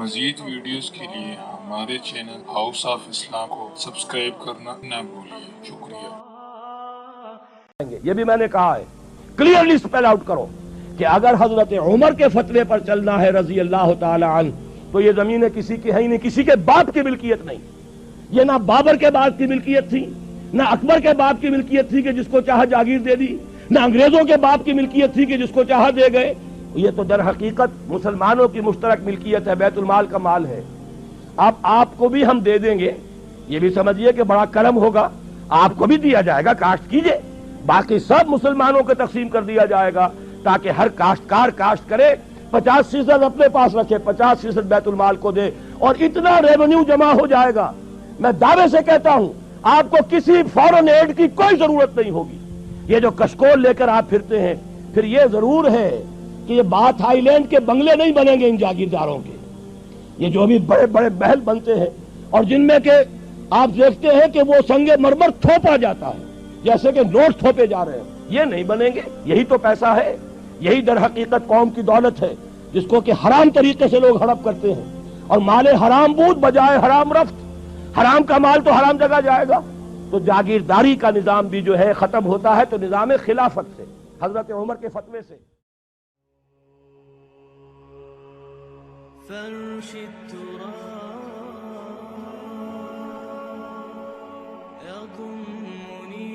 مزید ویڈیوز کے لیے ہمارے چینل ہاؤس آف اسلام کو سبسکرائب کرنا نہ بھولیے۔ شکریہ۔ یہ بھی میں نے کہا ہے، کلیئرلی اسپیل آؤٹ کرو کہ اگر حضرت عمر کے فتوے پر چلنا ہے رضی اللہ تعالی عنہ تو یہ زمینیں کسی کی ہے ہی نہیں، کسی کے باپ کی ملکیت نہیں۔ یہ نہ بابر کے باپ کی ملکیت تھی، نہ اکبر کے باپ کی ملکیت تھی کہ جس کو چاہا جاگیر دے دی، نہ انگریزوں کے باپ کی ملکیت تھی کہ جس کو چاہا دے گئے۔ یہ تو در حقیقت مسلمانوں کی مشترک ملکیت ہے، بیت المال کا مال ہے۔ اب آپ کو بھی ہم دے دیں گے، یہ بھی سمجھیے کہ بڑا کرم ہوگا، آپ کو بھی دیا جائے گا، کاشت کیجئے، باقی سب مسلمانوں کو تقسیم کر دیا جائے گا تاکہ ہر کاشتکار کاشت کرے، 50% اپنے پاس رکھے، 50% بیت المال کو دے، اور اتنا ریونیو جمع ہو جائے گا، میں دعوے سے کہتا ہوں آپ کو کسی فورن ایڈ کی کوئی ضرورت نہیں ہوگی۔ یہ جو کشکول لے کر آپ پھرتے ہیں، پھر یہ ضرور ہے کہ یہ بات ہائی لینڈ کے بنگلے نہیں بنیں گے ان جاگیرداروں کے، یہ جو بھی بڑے بڑے محل بنتے ہیں اور جن میں کہ آپ دیکھتے ہیں کہ وہ سنگ مرمر تھوپا جاتا ہے جیسے کہ نوٹ تھوپے جا رہے ہیں، یہ نہیں بنیں گے۔ یہی تو پیسہ ہے، یہی در حقیقت قوم کی دولت ہے جس کو کہ حرام طریقے سے لوگ ہڑپ کرتے ہیں، اور مال حرام بود بجائے حرام رفت، حرام کا مال تو حرام جگہ جائے گا۔ تو جاگیرداری کا نظام بھی جو ہے ختم ہوتا ہے تو نظام خلافت سے، حضرت عمر کے فتوے سے۔ فرش التراب يضمني،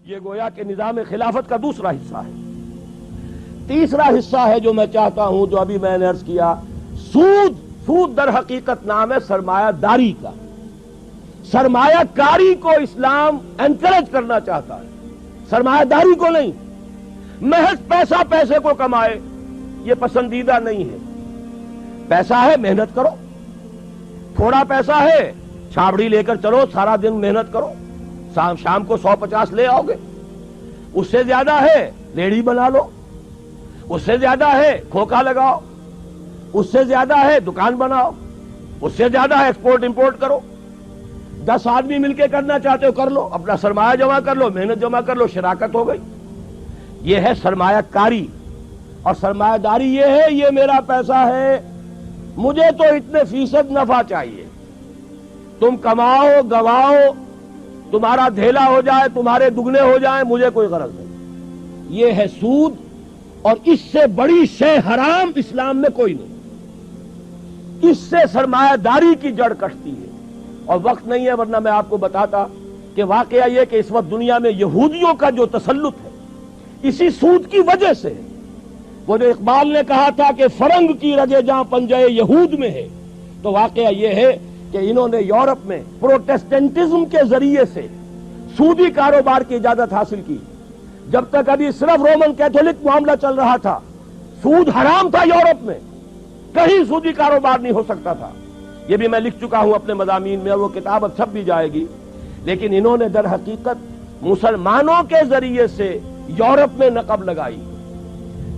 یہ گویا کہ نظام خلافت کا دوسرا حصہ ہے۔ تیسرا حصہ ہے جو میں چاہتا ہوں، جو ابھی میں نے عرض کیا، سود در حقیقت نام ہے سرمایہ داری کا۔ سرمایہ کاری کو اسلام انکریج کرنا چاہتا ہے، سرمایہ داری کو نہیں۔ محض پیسہ پیسے کو کمائے یہ پسندیدہ نہیں ہے۔ پیسہ ہے محنت کرو، تھوڑا پیسہ ہے چھابڑی لے کر چلو، سارا دن محنت کرو، شام کو 150 لے آؤ گے۔ اس سے زیادہ ہے ریڑھی بنا لو، اس سے زیادہ ہے کھوکا لگاؤ، اس سے زیادہ ہے دکان بناؤ، اس سے زیادہ ہے ایکسپورٹ امپورٹ کرو۔ 10 آدمی مل کے کرنا چاہتے ہو کر لو، اپنا سرمایہ جمع کر لو، محنت جمع کر لو، شراکت ہو گئی۔ یہ ہے سرمایہ کاری۔ اور سرمایہ داری یہ ہے، یہ میرا پیسہ ہے، مجھے تو اتنے فیصد نفع چاہیے، تم کماؤ گواؤ، تمہارا دھیلا ہو جائے، تمہارے دگنے ہو جائیں، مجھے کوئی غرض نہیں۔ یہ ہے سود، اور اس سے بڑی شے حرام اسلام میں کوئی نہیں۔ اس سے سرمایہ داری کی جڑ کٹتی ہے، اور وقت نہیں ہے ورنہ میں آپ کو بتاتا کہ واقعہ یہ کہ اس وقت دنیا میں یہودیوں کا جو تسلط ہے اسی سود کی وجہ سے۔ وہ جو اقبال نے کہا تھا کہ فرنگ کی رگے جہاں پنجے یہود میں ہے، تو واقعہ یہ ہے کہ انہوں نے یورپ میں پروٹیسٹنٹزم کے ذریعے سے سودی کاروبار کی اجازت حاصل کی۔ جب تک ابھی صرف رومن کیتھولک معاملہ چل رہا تھا، سود حرام تھا یورپ میں، کہیں سودی کاروبار نہیں ہو سکتا تھا۔ یہ بھی میں لکھ چکا ہوں اپنے مضامین میں، اور وہ کتاب اب چھپ بھی جائے گی۔ لیکن انہوں نے در حقیقت مسلمانوں کے ذریعے سے یورپ میں نقب لگائی،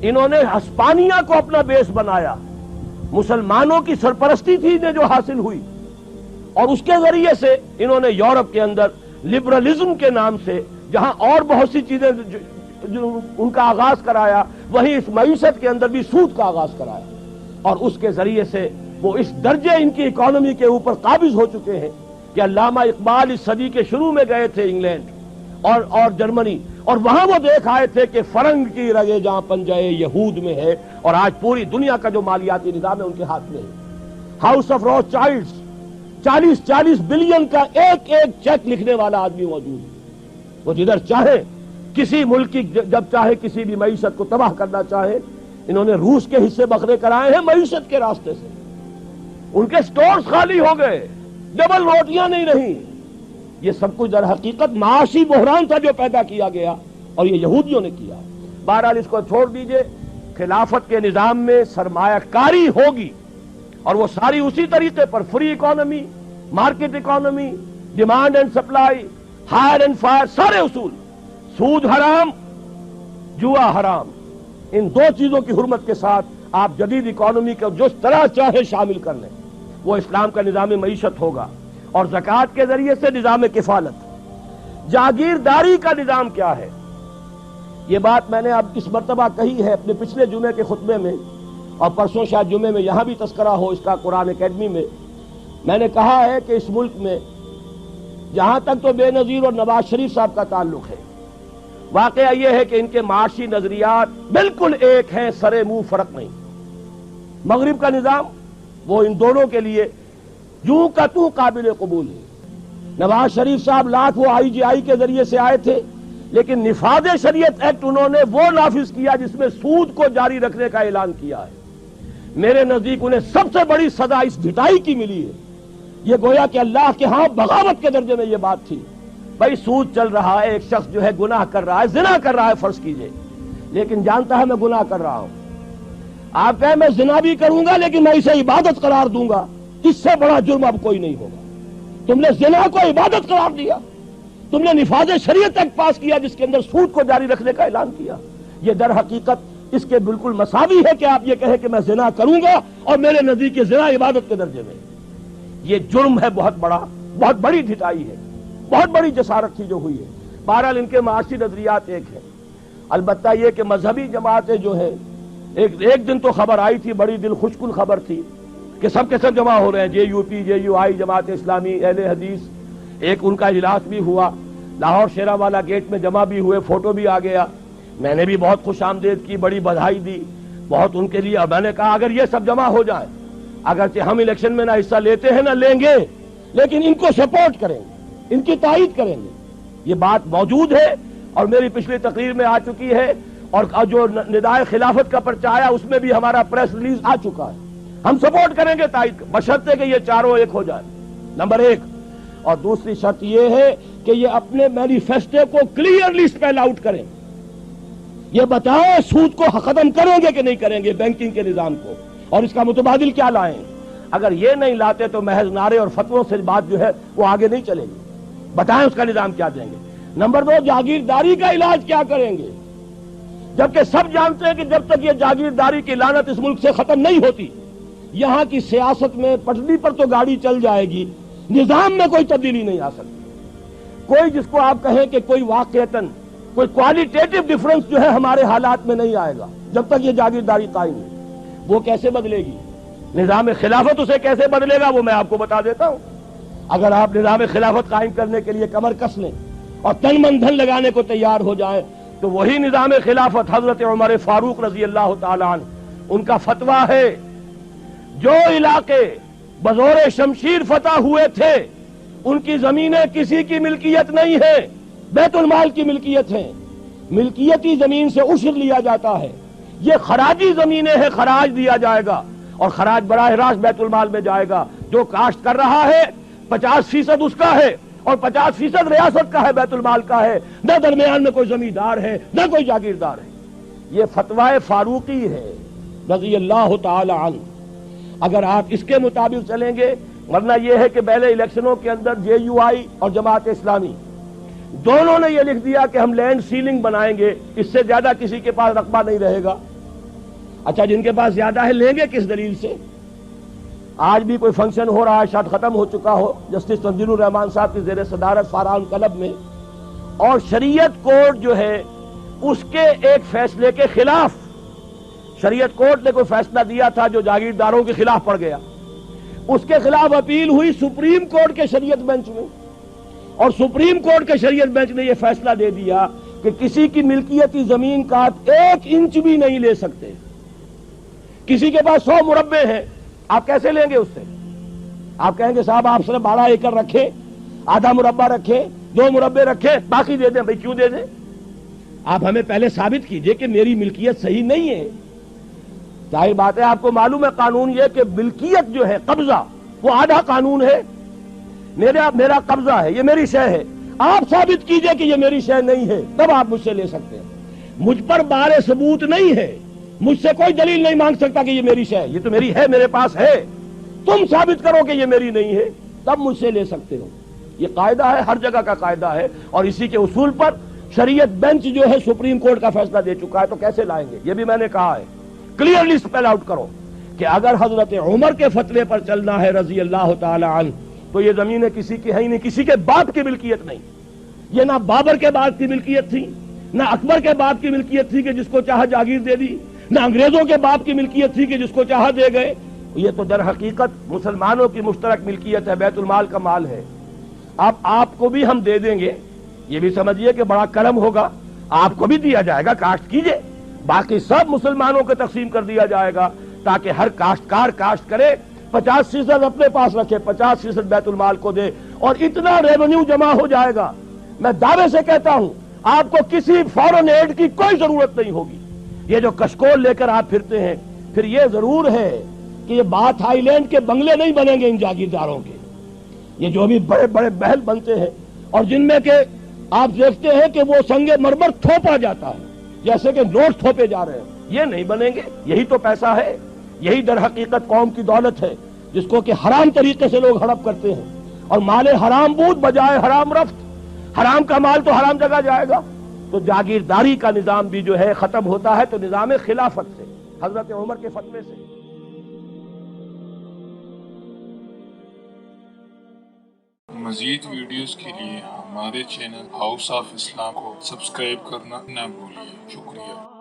انہوں نے ہسپانیہ کو اپنا بیس بنایا، مسلمانوں کی سرپرستی تھی انہیں جو حاصل ہوئی، اور اس کے ذریعے سے انہوں نے یورپ کے اندر لبرلزم کے نام سے جہاں اور بہت سی چیزیں جو ان کا آغاز کرایا، وہیں اس معیشت کے اندر بھی سود کا آغاز کرایا، اور اس کے ذریعے سے وہ اس درجے ان کی اکانومی کے اوپر قابض ہو چکے ہیں کہ علامہ اقبال اس صدی کے شروع میں گئے تھے انگلینڈ اور جرمنی، اور وہاں وہ دیکھ آئے تھے کہ فرنگ کی رگے جہاں پنجے یہود میں ہے، اور آج پوری دنیا کا جو مالیاتی نظام ہے ان کے ہاتھ میں ہے۔ House of Rothschilds 40 billion کا ایک چیک لکھنے والا آدمی موجود ہے۔ وہ جدھر چاہے کسی ملک کی جب چاہے کسی بھی معیشت کو تباہ کرنا چاہے، انہوں نے روس کے حصے بکھرے کرائے ہیں معیشت کے راستے سے، ان کے سٹورز خالی ہو گئے، ڈبل روٹیاں نہیں رہیں۔ یہ سب کچھ در حقیقت معاشی بحران تھا جو پیدا کیا گیا، اور یہ یہودیوں نے کیا۔ بہرحال اس کو چھوڑ دیجئے، خلافت کے نظام میں سرمایہ کاری ہوگی، اور وہ ساری اسی طریقے پر، free economy, market economy, demand and supply, hire and fire, سارے اصول، سود حرام، جوا حرام، ان دو چیزوں کی حرمت کے ساتھ آپ جدید اکانومی کو جس طرح چاہے شامل کر لیں، وہ اسلام کا نظام معیشت ہوگا۔ اور زکوٰۃ کے ذریعے سے نظام کفالت۔ جاگیرداری کا نظام کیا ہے؟ یہ بات میں نے اب اس مرتبہ کہی ہے اپنے پچھلے جمعے کے خطبے میں، اور پرسوں شاید جمعے میں یہاں بھی تذکرہ ہو اس کا قرآن اکیڈمی میں نے کہا ہے کہ اس ملک میں جہاں تک تو بے نظیر اور نواز شریف صاحب کا تعلق ہے، واقعہ یہ ہے کہ ان کے معاشی نظریات بالکل ایک ہیں، سرے منہ فرق نہیں۔ مغرب کا نظام وہ ان دونوں کے لیے یوں کا تو قابل قبول ہے۔ نواز شریف صاحب لاکھ وہ آئی جی آئی کے ذریعے سے آئے تھے، لیکن نفاذ شریعت ایکٹ انہوں نے وہ نافذ کیا جس میں سود کو جاری رکھنے کا اعلان کیا ہے۔ میرے نزدیک انہیں سب سے بڑی سزا اس ڈھٹائی کی ملی ہے۔ یہ گویا کہ اللہ کے ہاں بغاوت کے درجے میں یہ بات تھی۔ بھائی سود چل رہا ہے، ایک شخص جو ہے گناہ کر رہا ہے، زنا کر رہا ہے فرض کیجئے، لیکن جانتا ہے میں گناہ کر رہا ہوں۔ آپ کہیں میں زنا بھی کروں گا لیکن میں اسے عبادت قرار دوں گا، اس سے بڑا جرم اب کوئی نہیں ہوگا۔ تم نے زنا کو عبادت قرار دیا، تم نے نفاذ شریعت ایکٹ پاس کیا جس کے اندر سود کو جاری رکھنے کا اعلان کیا۔ یہ در حقیقت اس کے بالکل مساوی ہے کہ آپ یہ کہیں کہ میں زنا کروں گا اور میرے نزدیک یہ زنا عبادت کے درجے میں۔ یہ جرم ہے بہت بڑا، بہت بڑی ڈھٹائی ہے، بہت بڑی جسارت تھی جو ہوئی ہے۔ بہرحال ان کے معاشی نظریات ایک ہیں، البتہ یہ کہ مذہبی جماعتیں جو ہیں، ایک دن تو خبر آئی تھی، بڑی دل خوشکن خبر تھی کہ سب کے سب جمع ہو رہے ہیں، جے یو پی، جے یو آئی، جماعت اسلامی، اہل حدیث، ایک ان کا اجلاس بھی ہوا، لاہور شیرا والا گیٹ میں جمع بھی ہوئے، فوٹو بھی آ گیا، میں نے بھی بہت خوش آمدید کی، بڑی بدھائی دی بہت ان کے لیے۔ اور میں نے کہا اگر یہ سب جمع ہو جائیں، اگرچہ ہم الیکشن میں نہ حصہ لیتے ہیں نہ لیں گے، لیکن ان کو سپورٹ کریں گے، ان کی تائید کریں گے، یہ بات موجود ہے اور میری پچھلی تقریر میں آ چکی ہے، اور جو ندائے خلافت کا پرچہ آیا اس میں بھی ہمارا پریس ریلیز آ چکا ہے۔ ہم سپورٹ کریں گے تائید، بشرطے کہ یہ چاروں ایک ہو جائے، نمبر ایک۔ اور دوسری شرط یہ ہے کہ یہ اپنے مینیفیسٹو کو کلیئرلی اسپیل آؤٹ کریں، یہ بتائیں سود کو ختم کریں گے کہ نہیں کریں گے، بینکنگ کے نظام کو، اور اس کا متبادل کیا لائیں۔ اگر یہ نہیں لاتے تو محض نعرے اور فتووں سے بات جو ہے وہ آگے نہیں چلے گی، بتائیں اس کا نظام کیا دیں گے۔ نمبر دو، جاگیرداری کا علاج کیا کریں گے، جبکہ سب جانتے ہیں کہ جب تک یہ جاگیرداری کی لعنت اس ملک سے ختم نہیں ہوتی، یہاں کی سیاست میں پٹری پر تو گاڑی چل جائے گی، نظام میں کوئی تبدیلی نہیں آ سکتی۔ کوئی جس کو آپ کہیں کہ کوئی واقعتاً کوئی کوالٹیٹیو ڈیفرنس جو ہے ہمارے حالات میں نہیں آئے گا جب تک یہ جاگیرداری قائم ہے۔ وہ کیسے بدلے گی؟ نظام خلافت اسے کیسے بدلے گا وہ میں آپ کو بتا دیتا ہوں۔ اگر آپ نظام خلافت قائم کرنے کے لیے کمر کس لیں اور تن من دھن لگانے کو تیار ہو جائیں تو وہی نظام خلافت حضرت عمر فاروق رضی اللہ تعالیٰ عنہ ان کا فتویٰ ہے، جو علاقے بزور شمشیر فتح ہوئے تھے ان کی زمینیں کسی کی ملکیت نہیں ہے، بیت المال کی ملکیت ہیں، ملکیتی زمین سے عشر لیا جاتا ہے، یہ خراجی زمینیں ہیں، خراج دیا جائے گا اور خراج براہ راست بیت المال میں جائے گا۔ جو کاشت کر رہا ہے 50% اس کا ہے اور 50% ریاست کا ہے، بیت المال کا ہے، نہ درمیان میں کوئی زمیندار ہے نہ کوئی جاگیردار ہے۔ یہ فتویٰ فاروقی ہے رضی اللہ تعالی عنہ۔ اگر آپ اس کے مطابق چلیں گے، ورنہ یہ ہے کہ پہلے الیکشنوں کے اندر جے یو آئی اور جماعت اسلامی دونوں نے یہ لکھ دیا کہ ہم لینڈ سیلنگ بنائیں گے، اس سے زیادہ کسی کے پاس رقبہ نہیں رہے گا۔ اچھا جن کے پاس زیادہ ہے لیں گے کس دلیل سے؟ آج بھی کوئی فنکشن ہو رہا ہے، شاید ختم ہو چکا ہو، جسٹس تنزیل الرحمان صاحب کی زیر صدارت فاران کلب میں، اور شریعت کورٹ جو ہے اس کے ایک فیصلے کے خلاف، شریعت کورٹ نے کوئی فیصلہ دیا تھا جو جاگیرداروں کے خلاف پڑ گیا، اس کے خلاف اپیل ہوئی سپریم کورٹ کے شریعت بینچ میں، اور سپریم کورٹ کے شریعت بینچ نے یہ فیصلہ دے دیا کہ کسی کی ملکیتی زمین کا آپ 1 انچ بھی نہیں لے سکتے۔ کسی کے پاس 100 مربع ہیں، آپ کیسے لیں گے اس سے؟ آپ کہیں گے صاحب آپ صرف 12 ایکڑ رکھیں، آدھا مربع رکھیں، 2 مربع رکھیں، باقی دے دیں۔ بھائی کیوں دے دیں؟ آپ ہمیں پہلے ثابت کیجئے کہ میری ملکیت صحیح نہیں ہے۔ ظاہر بات ہے آپ کو معلوم ہے قانون یہ کہ ملکیت جو ہے، قبضہ، وہ آدھا قانون ہے۔ میرا قبضہ ہے، یہ میری شے ہے، آپ ثابت کیجئے کہ یہ میری شے نہیں ہے، تب آپ مجھ سے لے سکتے ہیں۔ مجھ پر بار ثبوت نہیں ہے، مجھ سے کوئی دلیل نہیں مانگ سکتا کہ یہ میری شے ہے، یہ تو میری ہے، میرے پاس ہے، تم ثابت کرو کہ یہ میری نہیں ہے تب مجھ سے لے سکتے ہو۔ یہ قاعدہ ہے، ہر جگہ کا قاعدہ ہے، اور اسی کے اصول پر شریعت بینچ جو ہے سپریم کورٹ کا فیصلہ دے چکا ہے، تو کیسے لائیں گے؟ یہ بھی میں نے کہا ہے، کلیئرلی اسپیل آؤٹ کرو کہ اگر حضرت عمر کے فتوے پر چلنا ہے رضی اللہ تعالی عنہ تو یہ زمینیں کسی کی ہیں ہی نہیں، کسی کے باپ کی ملکیت نہیں۔ یہ نہ بابر کے باپ کی ملکیت تھی، نہ اکبر کے باپ کی ملکیت تھی کہ جس کو چاہا جاگیر دے دی، نہ انگریزوں کے باپ کی ملکیت تھی کہ جس کو چاہا دے گئے. یہ تو در حقیقت مسلمانوں کی مشترک ملکیت ہے، بیت المال کا مال ہے. اب آپ کو بھی ہم دے دیں گے، یہ بھی سمجھیے کہ بڑا کرم ہوگا، آپ کو بھی دیا جائے گا، کاشت کیجئے. باقی سب مسلمانوں کو تقسیم کر دیا جائے گا تاکہ ہر کاشتکار کاشت کرے، 50% اپنے پاس رکھے، 50% بیت المال کو دے، اور اتنا ریونیو جمع ہو جائے گا. میں دعوے سے کہتا ہوں آپ کو کسی فورن ایڈ کی کوئی ضرورت نہیں ہوگی. یہ جو کشکول لے کر آپ پھرتے ہیں، پھر یہ ضرور ہے کہ یہ بات ہائی لینڈ کے بنگلے نہیں بنیں گے ان جاگیرداروں کے. یہ جو بھی بڑے بڑے محل بنتے ہیں اور جن میں کہ آپ دیکھتے ہیں کہ وہ سنگ مرمر تھوپا جاتا ہے جیسے کہ نوٹ تھوپے جا رہے ہیں، یہ نہیں بنیں گے. یہی تو پیسہ ہے، یہی در حقیقت قوم کی دولت ہے جس کو کہ حرام طریقے سے لوگ ہڑپ کرتے ہیں. اور مال حرام بود بجائے حرام رفت، حرام کا مال تو حرام جگہ جائے گا. تو جاگیرداری کا نظام بھی جو ہے ختم ہوتا ہے تو نظام خلافت سے، حضرت عمر کے فتوے سے. مزید ویڈیوز کے لیے ہمارے چینل ہاؤس آف اسلام کو سبسکرائب کرنا نہ بھولیے. شکریہ.